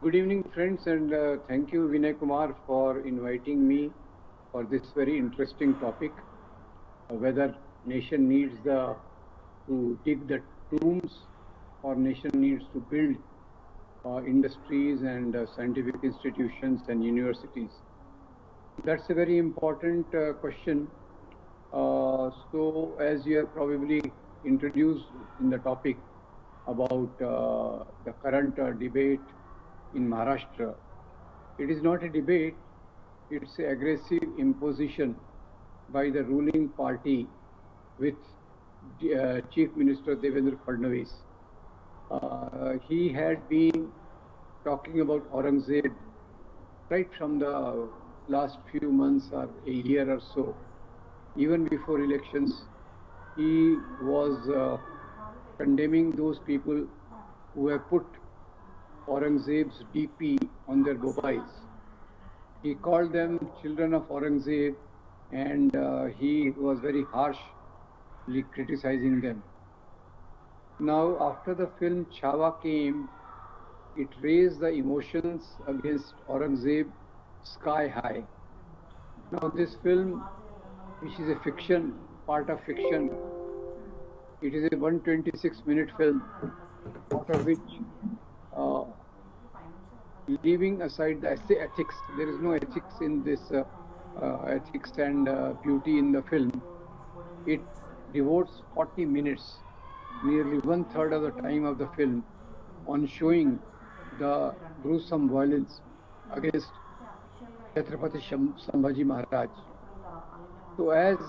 Good evening, friends, and thank you, Vinay Kumar, for inviting me for this very interesting topic, whether nation needs to dig the tombs or nation needs to build industries and scientific institutions and universities. That's a very important question. So, as you have probably introduced in the topic about the current debate in Maharashtra, it is not a debate, it's an aggressive imposition by the ruling party with Chief Minister Devendra Fadnavis. He had been talking about Aurangzeb right from the last few months or a year or so. Even before elections, he was condemning those people who have put Aurangzeb's DP on their mobiles. He called them children of Aurangzeb, and he was very harshly criticizing them. Now, after the film Chhawa came, it raised the emotions against Aurangzeb sky high. Now, this film, which is a fiction, part of fiction, it is a 126-minute film, out of which, leaving aside the ethics, there is no ethics in this ethics and beauty in the film. It devotes 40 minutes, nearly 1/3 of the time of the film, on showing the gruesome violence against Chhatrapati Sambhaji Maharaj. So as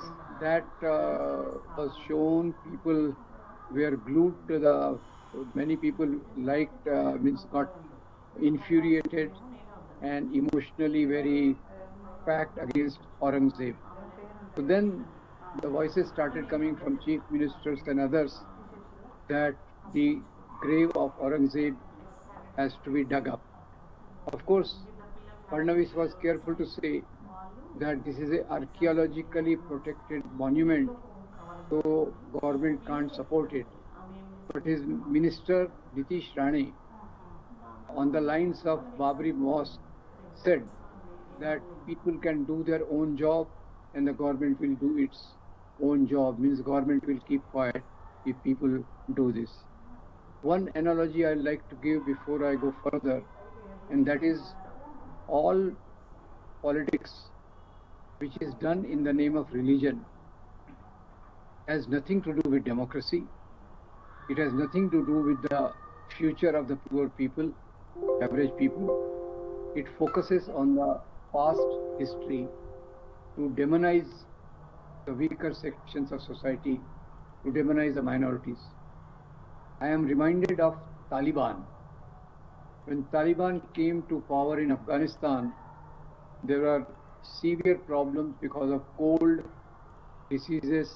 that was shown, people were glued to many people liked, got infuriated and emotionally very packed against Aurangzeb. So then the voices started coming from chief ministers and others that the grave of Aurangzeb has to be dug up. Of course, Fadnavis was careful to say that this is an archaeologically protected monument, so government can't support it. But his minister, Nitish Rane, on the lines of Babri Mosque, said that people can do their own job and the government will do its own job, means government will keep quiet if people do this. One analogy I'd like to give before I go further, and that is all politics which is done in the name of religion has nothing to do with democracy. It has nothing to do with the future of the poor people, average people. It focuses on the past history to demonize the weaker sections of society, to demonize the minorities. I am reminded of Taliban. When Taliban came to power in Afghanistan, there were severe problems because of cold, diseases,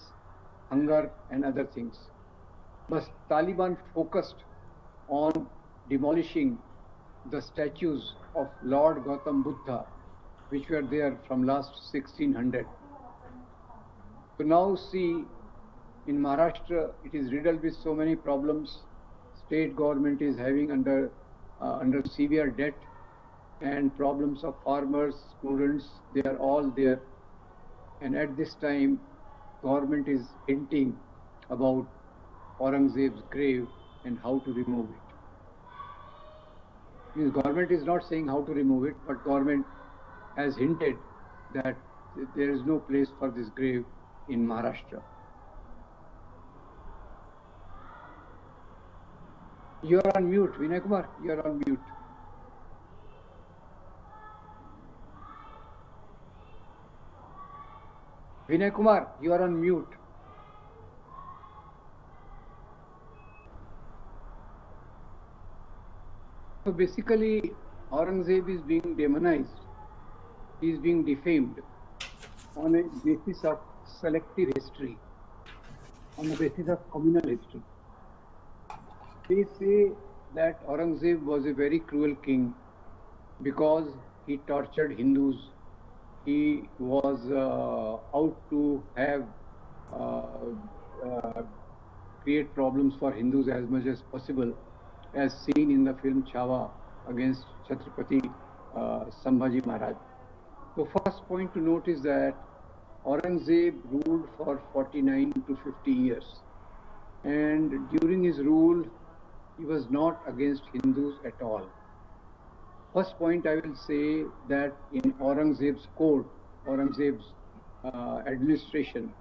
hunger, and other things. But Taliban focused on demolishing the statues of Lord Gautam Buddha, which were there from last 1600. So now see, in Maharashtra, it is riddled with so many problems. State government is having under severe debt, and problems of farmers, students, they are all there. And at this time, government is hinting about Aurangzeb's grave and how to remove it. Means government is not saying how to remove it, but government has hinted that there is no place for this grave in Maharashtra. You are on mute, Vinay Kumar, you are on mute. Vinay Kumar, you are on mute. So basically, Aurangzeb is being demonized, he is being defamed on a basis of selective history, on the basis of communal history. They say that Aurangzeb was a very cruel king because he tortured Hindus. He was out to have create problems for Hindus as much as possible, as seen in the film Chhawa against Chhatrapati Sambhaji Maharaj. So first point to note is that Aurangzeb ruled for 49 to 50 years, and during his rule he was not against Hindus at all. First point I will say that in Aurangzeb's court, Aurangzeb's administration,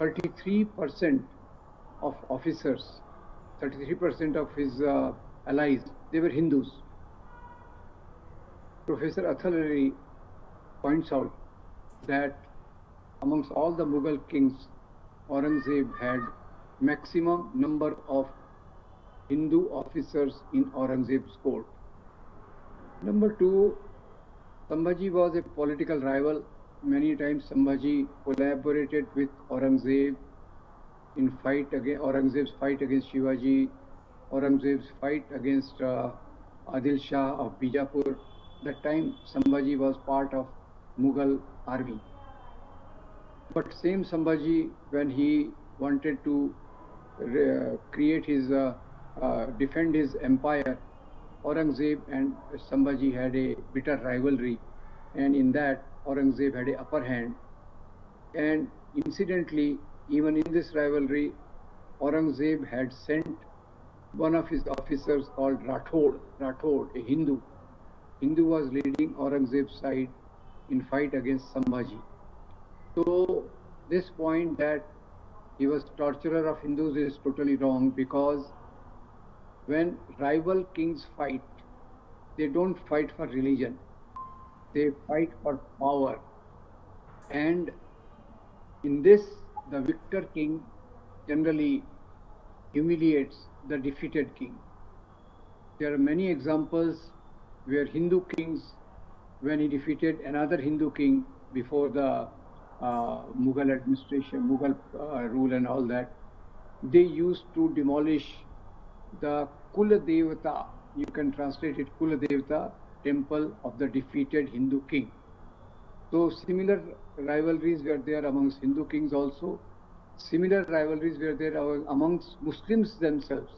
33% of officers, 33% of his allies, they were Hindus. Professor Athal Ali points out that amongst all the Mughal kings, Aurangzeb had maximum number of Hindu officers in Aurangzeb's court. Number two, Sambhaji was a political rival. Many times Sambhaji collaborated with Aurangzeb in Aurangzeb's fight against Shivaji, Aurangzeb's fight against Adil Shah of Bijapur. That time Sambhaji was part of Mughal army. But same Sambhaji, when he wanted to create his, defend his empire, Aurangzeb and Sambhaji had a bitter rivalry, and in that Aurangzeb had an upper hand. And incidentally, even in this rivalry, Aurangzeb had sent one of his officers called Rathod, a Hindu. Hindu was leading Aurangzeb's side in fight against Sambhaji. So this point that he was torturer of Hindus is totally wrong, because when rival kings fight, they don't fight for religion, they fight for power. And in this, the victor king generally humiliates the defeated king. There are many examples where Hindu kings, when he defeated another Hindu king before the Mughal administration, Mughal rule and all that, they used to demolish the Kula Devata, you can translate it Kula Devata, temple of the defeated Hindu king. So similar rivalries were there amongst Hindu kings also. Similar rivalries were there amongst Muslims themselves.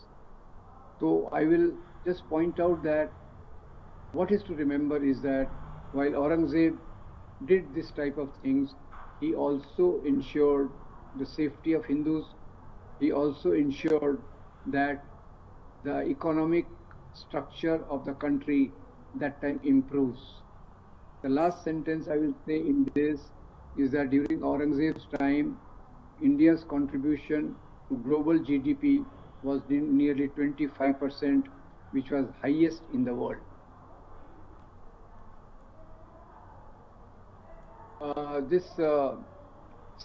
So I will just point out that what is to remember is that while Aurangzeb did this type of things, he also ensured the safety of Hindus. He also ensured that the economic structure of the country that time improves. The last sentence I will say in this is that during Aurangzeb's time, India's contribution to global GDP was nearly 25%, which was highest in the world. This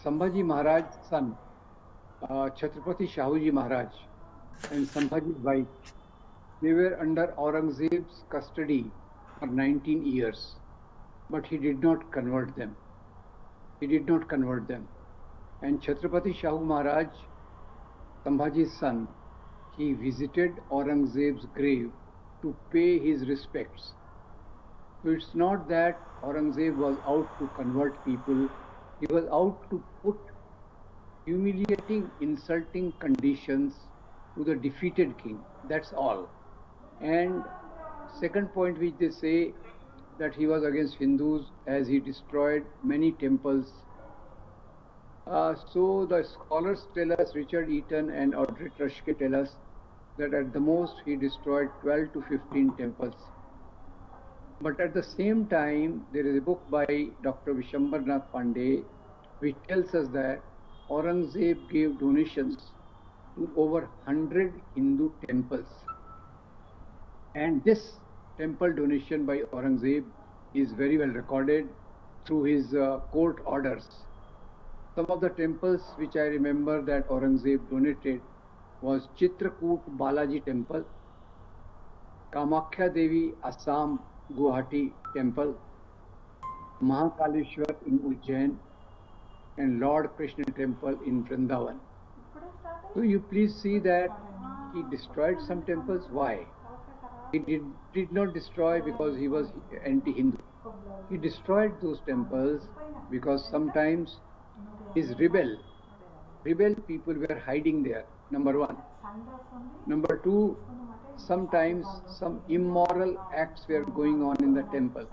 Sambhaji Maharaj's son, Chhatrapati Shahuji Maharaj, and Sambhaji's wife, they were under Aurangzeb's custody for 19 years, but he did not convert them. He did not convert them. And Chhatrapati Shahu Maharaj, Sambhaji's son, he visited Aurangzeb's grave to pay his respects. So it's not that Aurangzeb was out to convert people, he was out to put humiliating, insulting conditions to the defeated king. That's all. And second point which they say, that he was against Hindus as he destroyed many temples. So the scholars tell us, Richard Eaton and Audrey Trushke tell us, that at the most he destroyed 12 to 15 temples. But at the same time, there is a book by Dr. Vishwambar Nath Pandey which tells us that Aurangzeb gave donations to over 100 Hindu temples. And this temple donation by Aurangzeb is very well recorded through his court orders. Some of the temples which I remember that Aurangzeb donated was Chitrakoot Balaji Temple, Kamakhya Devi Assam Guwahati Temple, Mahakaleshwar in Ujjain, and Lord Krishna Temple in Vrindavan. So you please see that he destroyed some temples. Why? He did not destroy because he was anti-Hindu. He destroyed those temples because sometimes his rebel people were hiding there, number one. Number two, sometimes some immoral acts were going on in the temple.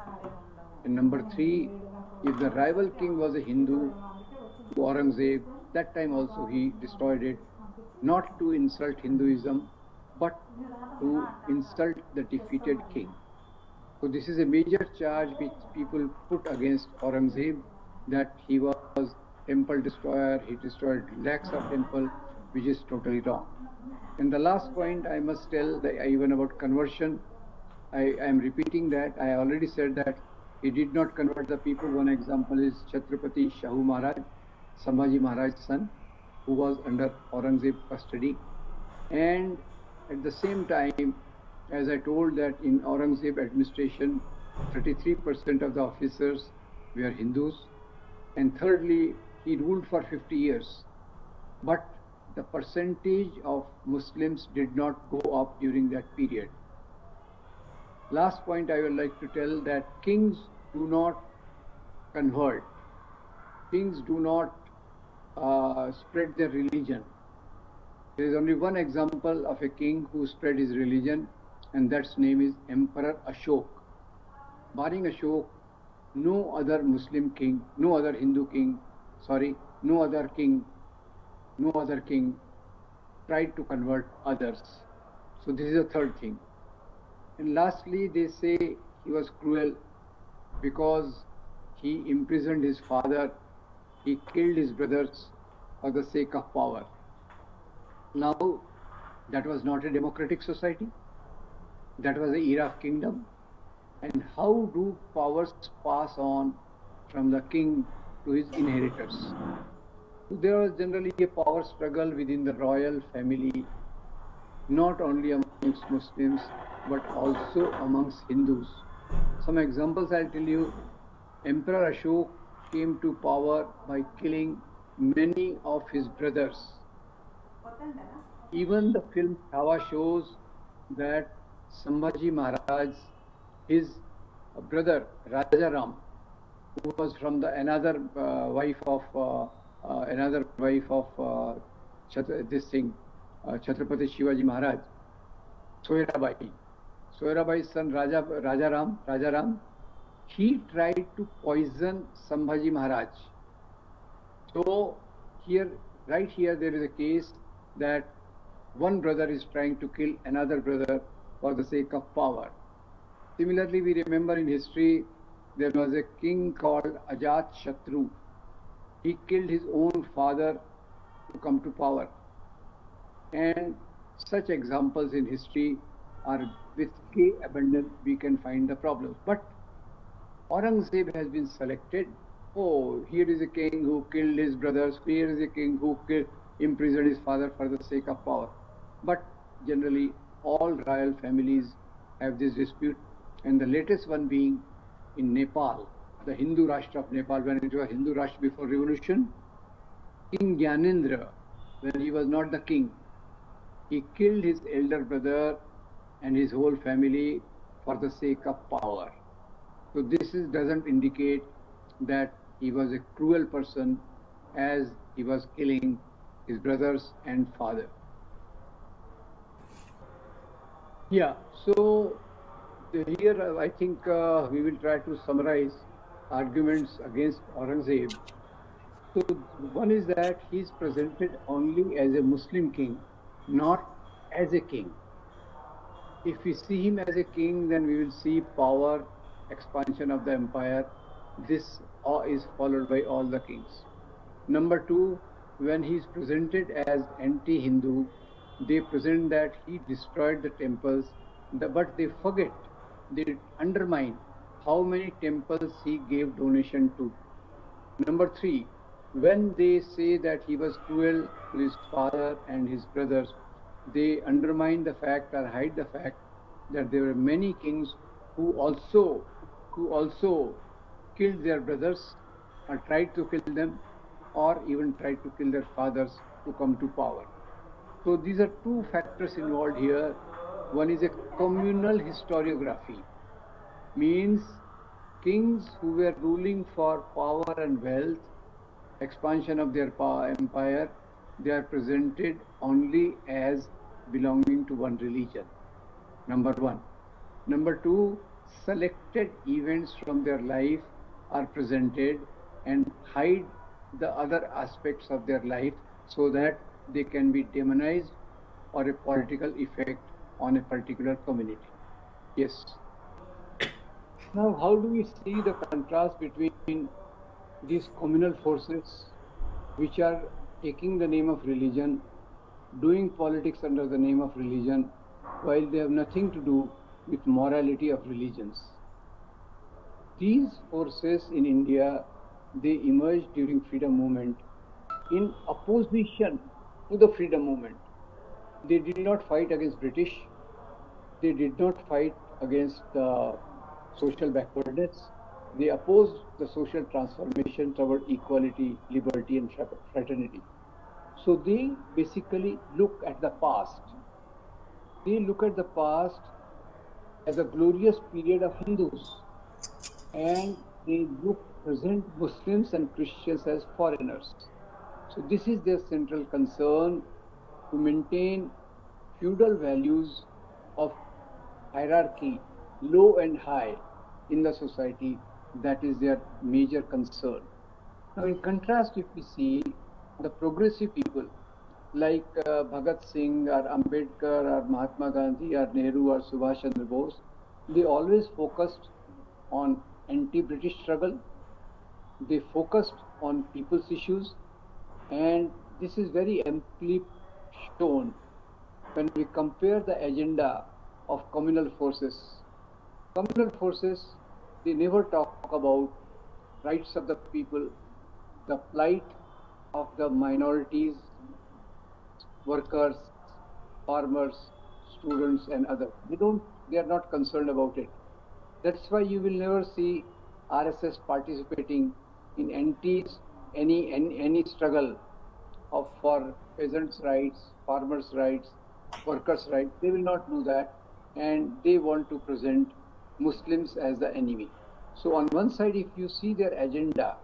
And number three, if the rival king was a Hindu, Aurangzeb, that time also he destroyed it, not to insult Hinduism, but to insult the defeated king. So this is a major charge which people put against Aurangzeb, that he was temple destroyer, he destroyed lakhs of temple, which is totally wrong. And the last point I must tell, even about conversion, I am repeating that. I already said that he did not convert the people. One example is Chhatrapati Shahu Maharaj, Sambhaji Maharaj's son, who was under Aurangzeb custody. And at the same time, as I told, that in Aurangzeb administration, 33% of the officers were Hindus. And thirdly, he ruled for 50 years. But the percentage of Muslims did not go up during that period. Last point I would like to tell, that kings do not convert. Kings do not spread their religion. There is only one example of a king who spread his religion, and that's name is Emperor Ashok. Barring Ashok, no other Muslim king, no other Hindu king, no other king tried to convert others. So this is the third thing. And lastly, they say he was cruel because he imprisoned his father, he killed his brothers for the sake of power. Now, that was not a democratic society. That was the era of kingdom. And how do powers pass on from the king to his inheritors? There was generally a power struggle within the royal family, not only amongst Muslims, but also amongst Hindus. Some examples I'll tell you. Emperor Ashok came to power by killing many of his brothers. Even the film Chhawa shows that Sambhaji Maharaj, his brother Raja Ram, who was from the another wife of Chhatrapati Shivaji Maharaj, Soirabai's son Raja Ram, he tried to poison Sambhaji Maharaj. So right here there is a case that one brother is trying to kill another brother for the sake of power. Similarly, we remember in history there was a king called Ajat Shatru. He killed his own father to come to power. And such examples in history are with K abundant, we can find the problems. But Aurangzeb has been selected. Oh, here is a king who killed his brothers, here is a king who imprisoned his father for the sake of power. But generally, all royal families have this dispute, and the latest one being in Nepal, the Hindu Rashtra of Nepal, when it was Hindu Rashtra before revolution, King Gyanendra, when he was not the king, he killed his elder brother and his whole family for the sake of power. So this doesn't indicate that he was a cruel person, as he was killing his brothers and father. Yeah, so here I think we will try to summarize arguments against Aurangzeb. So one is that he is presented only as a Muslim king, not as a king. If we see him as a king, then we will see power, expansion of the empire. This is followed by all the kings. Number two, when he is presented as anti-Hindu, they present that he destroyed the temples, but they forget, they undermine how many temples he gave donation to. Number three, when they say that he was cruel to his father and his brothers, they undermine the fact or hide the fact that there were many kings who also killed their brothers or tried to kill them, or even tried to kill their fathers to come to power. So these are two factors involved here. One is a communal historiography, means kings who were ruling for power and wealth, expansion of their empire, they are presented only as belonging to one religion. number one. Number two, selected events from their life are presented and hide the other aspects of their life so that they can be demonized or a political effect on a particular community. Yes. Now, how do we see the contrast between these communal forces which are taking the name of religion, doing politics under the name of religion, while they have nothing to do with morality of religions? These forces in India, they emerged during freedom movement in opposition to the freedom movement. They did not fight against British. They did not fight against the social backwardness. They opposed the social transformation toward equality, liberty, and fraternity. So they basically look at the past. They look at the past as a glorious period of Hindus, and they present Muslims and Christians as foreigners. So this is their central concern, to maintain feudal values of hierarchy, low and high in the society. That is their major concern. Now, in contrast, if we see the progressive people like Bhagat Singh or Ambedkar or Mahatma Gandhi or Nehru or Subhash Chandra Bose, they always focused on anti-British struggle. They focused on people's issues, and this is very amply shown when we compare the agenda of communal forces. Communal forces, they never talk about rights of the people, the plight of the minorities, workers, farmers, students, and others. They are not concerned about it. That's why you will never see RSS participating in any struggle for peasants' rights, farmers' rights, workers' rights. They will not do that, and they want to present Muslims as the enemy. So on one side, if you see their agenda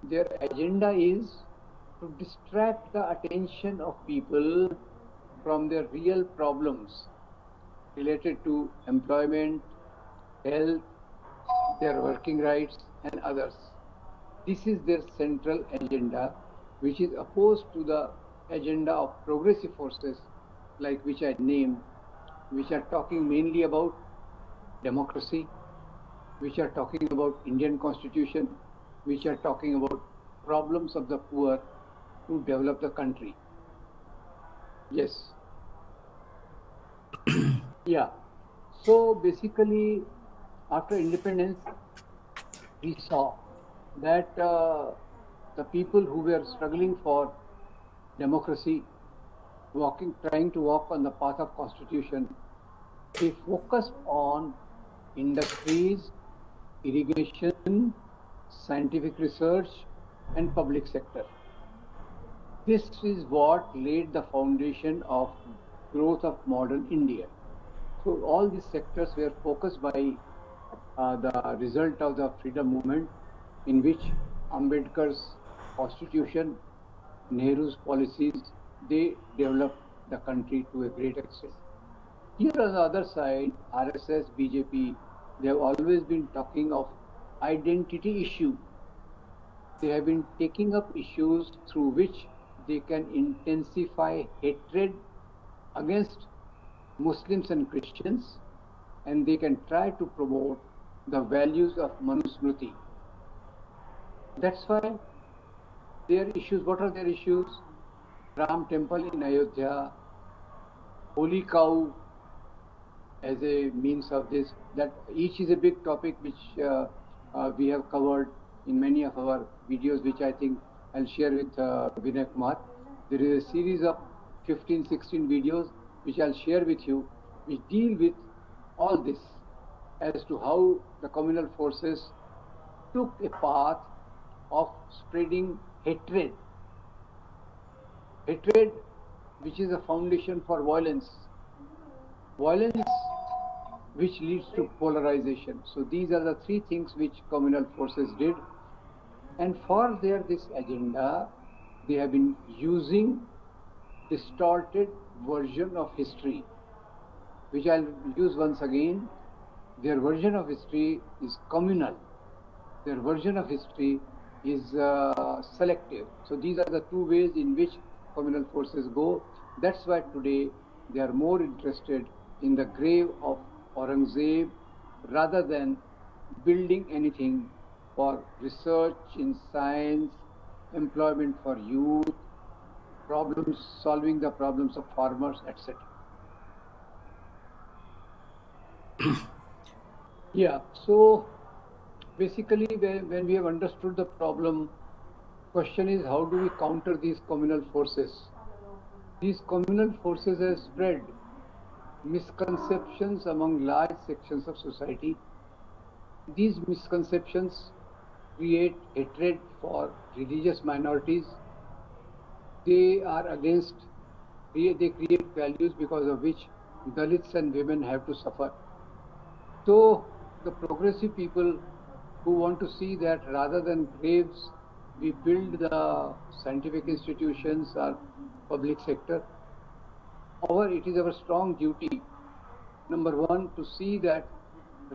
is to distract the attention of people from their real problems related to employment, health, their working rights, and others. This is their central agenda, which is opposed to the agenda of progressive forces, like which I named, which are talking mainly about democracy, which are talking about Indian Constitution, which are talking about problems of the poor to develop the country. Yes. Yeah. So basically, after independence, we saw that the people who were struggling for democracy, trying to walk on the path of constitution, they focused on industries, irrigation, scientific research, and public sector. This is what laid the foundation of growth of modern India. So all these sectors were focused by the result of the freedom movement, in which Ambedkar's constitution, Nehru's policies, they developed the country to a great extent. Here on the other side, RSS, BJP, they have always been talking of identity issue. They have been taking up issues through which they can intensify hatred against Muslims and Christians, and they can try to promote the values of Manusmriti. That's why their issues, what are their issues? Ram temple in Ayodhya, holy cow as a means of this, that each is a big topic which we have covered in many of our videos, which I think I'll share with Vinay Kumar. There is a series of 15, 16 videos which I'll share with you, which deal with all this, as to how the communal forces took a path of spreading hatred, which is a foundation for violence which leads to polarization. So these are the three things which communal forces did, and for this agenda, they have been using distorted version of history. which I'll use once again. Their version of history is communal. Their version of history is selective. So these are the two ways in which communal forces go. That's why today they are more interested in the grave of Aurangzeb rather than building anything for research in science, employment for youth, solving the problems of farmers, etc. Yeah, so basically when we have understood the problem, question is how do we counter these communal forces? These communal forces have spread misconceptions among large sections of society. These misconceptions create hatred for religious minorities. They are against, they create values because of which Dalits and women have to suffer. So the progressive people who want to see that rather than graves, we build the scientific institutions or public sector. However, it is our strong duty, number one, to see that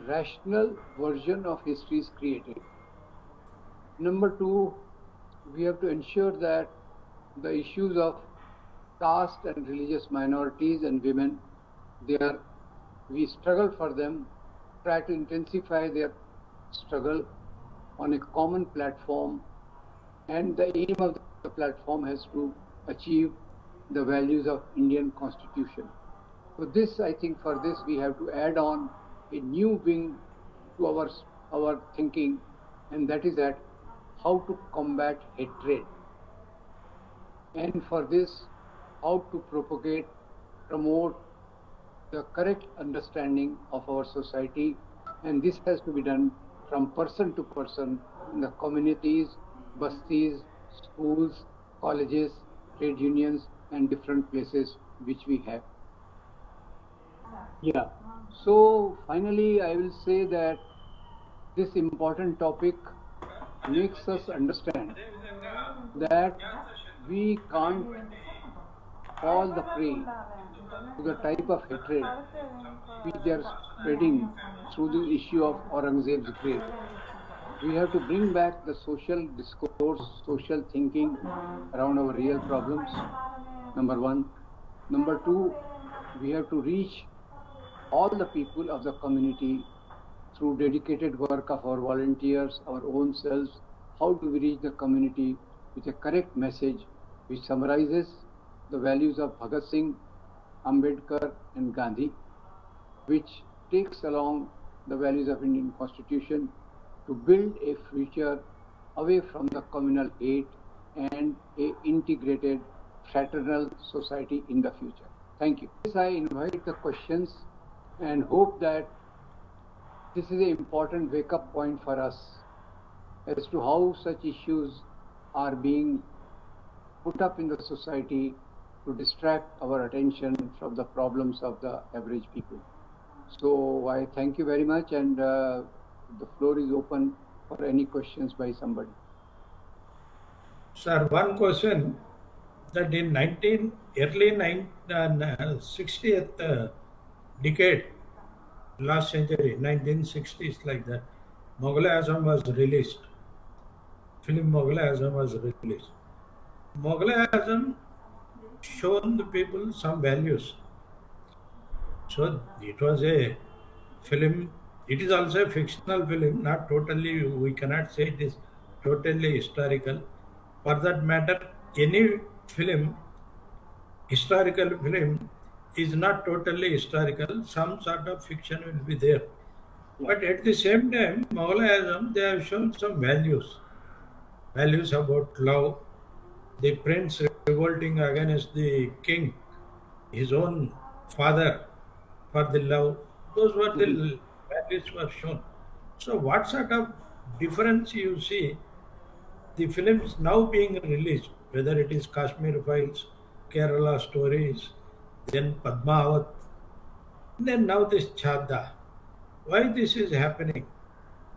rational version of history is created. Number two, we have to ensure that the issues of caste and religious minorities and women, we struggle for them, try to intensify their struggle on a common platform, and the aim of the platform has to achieve the values of Indian Constitution. So this, I think for this we have to add on a new wing to our thinking, and that is that how to combat hatred. And for this, how to propagate, promote the correct understanding of our society, and this has to be done from person to person in the communities, bastis, schools, colleges, trade unions, and different places which we have. Yeah. So finally, I will say that this important topic makes us understand that we can't fall the prey to the type of hatred which they are spreading through the issue of Aurangzeb's grave. We have to bring back the social discourse, social thinking around our real problems, number one. Number two, we have to reach all the people of the community through dedicated work of our volunteers, our own selves. How do we reach the community with a correct message which summarizes the values of Bhagat Singh, Ambedkar and Gandhi, which takes along the values of Indian Constitution to build a future away from the communal hate and a integrated fraternal society in the future. Thank you. Yes, I invite the questions and hope that this is an important wake-up point for us as to how such issues are being put up in the society to distract our attention from the problems of the average people. So I thank you very much, and the floor is open for any questions by somebody. Sir, one question that in early 60th decade, last century, 1960s like that, Mughal-e-Azam was released. Film Mughal-e-Azam was released. Mughal-e-Azam shown the people some values. So it was a film. It is also a fictional film, not totally, we cannot say it is totally historical. For that matter, any film, historical film, is not totally historical. Some sort of fiction will be there. But at the same time, Mughal-e-Azam, they have shown some values. Values about love, the prince revolting against the king, his own father, for the love. Those were the values were shown. So what sort of difference you see the films now being released, whether it is Kashmir Files, Kerala Stories, then Padmavat, then now this Chadda. Why this is happening?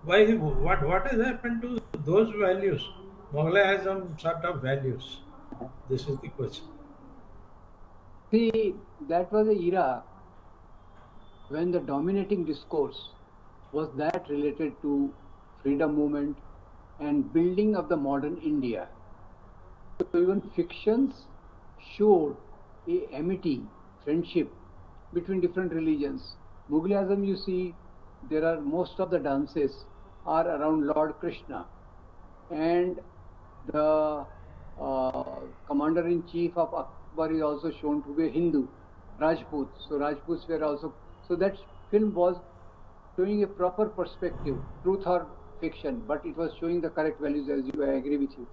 Why what has happened to those values? Mughal-e-Azam sort of values. This is the question. See, that was an era when the dominating discourse was that related to freedom movement and building of the modern India. So even fictions showed a amity, friendship between different religions. Mughal Azam, you see, there are most of the dances are around Lord Krishna, and the commander-in-chief of Akbar is also shown to be a Hindu, Rajput. So Rajputs were also, so that film was showing a proper perspective, truth or fiction, but it was showing the correct values, as you, I agree with you.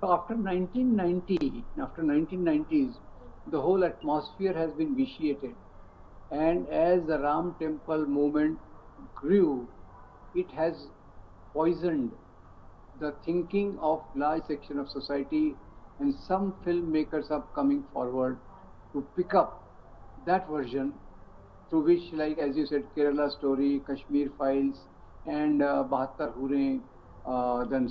So after 1990s, the whole atmosphere has been vitiated. And as the Ram Temple movement grew, it has poisoned the thinking of large section of society, and some filmmakers are coming forward to pick up that version, through which, like as you said, Kerala Story, Kashmir Files, and Bahattar Hure, then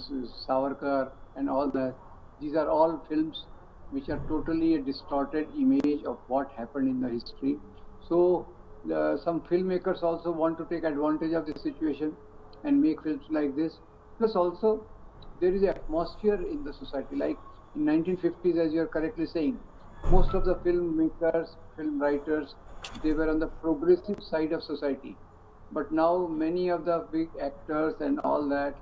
Savarkar, and all that. These are all films which are totally a distorted image of what happened in the history. So some filmmakers also want to take advantage of this situation and make films like this. Plus also, there is an atmosphere in the society. Like in 1950s, as you are correctly saying, most of the filmmakers, film writers, they were on the progressive side of society. But now many of the big actors and all that,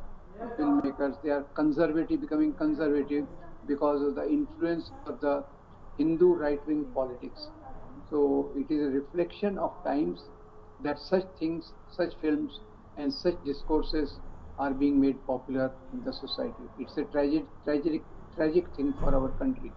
filmmakers, they are conservative, becoming conservative because of the influence of the Hindu right-wing politics. So it is a reflection of times that such things, such films and such discourses are being made popular in the society. It's a tragic thing for our country.